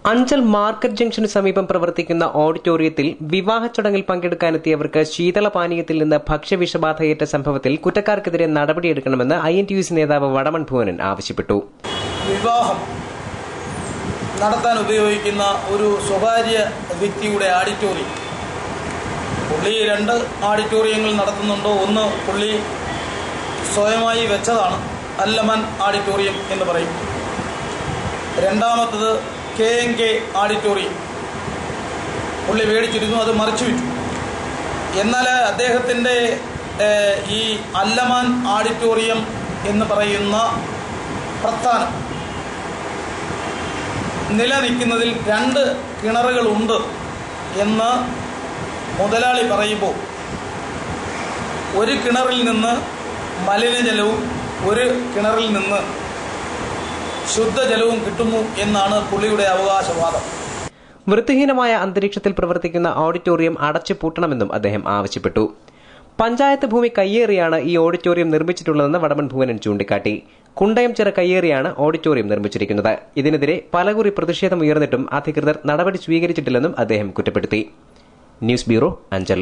Anchal market junction സമീപം പ്രവർത്തിക്കുന്ന ഓഡിറ്റോറിയത്തിൽ വിവാഹ ചടങ്ങിൽ പങ്കെടുക്കാനെത്തിയവർക്ക് ശീതളപാനീയത്തിൽ നിന്ന് ഭക്ഷ്യവിഷബാധയേറ്റ സംഭവത്തിൽ കുറ്റക്കാർക്കെതിരെ നടപടിയെടുക്കണമെന്ന് INTUC നേതാവ് വടമൺ ഭുവനൻ ആവശ്യപ്പെട്ടു. വിവാഹം നടത്താൻ ഉപയോഗിക്കുന്ന ഒരു സ്വകാര്യ വ്യക്തിയുടെ ഓഡിറ്റോറിയം, പുള്ളി 2 ഓഡിറ്റോറിയങ്ങൾ നടത്തുന്നുണ്ടോ. ഒന്ന് പുള്ളി സ്വയമായി വെച്ചതാണ്, അല്ലമാൻ ഓഡിറ്റോറിയം എന്ന് പറയും. രണ്ടാമത്തത് KNK ഓഡിറ്റോറിയം പുള്ളി മേടിച്ചിരുന്നു, അത് മറിച്ചു വിറ്റു. എന്നാൽ അദ്ദേഹത്തിൻ്റെ ഈ അല്ലമാൻ ഓഡിറ്റോറിയം എന്ന് പറയുന്ന പ്രസ്ഥാനം നിലനിൽക്കുന്നതിൽ 2 കിണറുകളുണ്ട് എന്ന് മുതലാളി പറയുമ്പോൾ ഒരു കിണറിൽ നിന്ന് മലിനജലവും ഒരു കിണറിൽ നിന്ന് ശുദ്ധജലവും കിട്ടുന്നു എന്നാണ് പുള്ളിയുടെ അവകാശവാദം. വൃത്തിഹീനമായ അന്തരീക്ഷത്തിൽ പ്രവർത്തിക്കുന്ന ഓഡിറ്റോറിയം അടച്ചു പൂട്ടണമെന്നും അദ്ദേഹം ആവശ്യപ്പെട്ടു. പഞ്ചായത്ത് ഭൂമി കയ്യേറിയാണ് ഈ ഓഡിറ്റോറിയം നിർമ്മിച്ചിട്ടുള്ളതെന്ന് വടമൺ ഭുവനൻ ചൂണ്ടിക്കാട്ടി. കുണ്ടയംചിറ കയ്യേറിയാണ് ഓഡിറ്റോറിയം നിർമ്മിച്ചിരിക്കുന്നത്. ഇതിനെതിരെ പലകുറി പ്രതിഷേധം ഉയർന്നിട്ടും അധികൃതർ നടപടി സ്വീകരിച്ചിട്ടില്ലെന്നും അദ്ദേഹം കുറ്റപ്പെടുത്തി. News bureau, Anchal.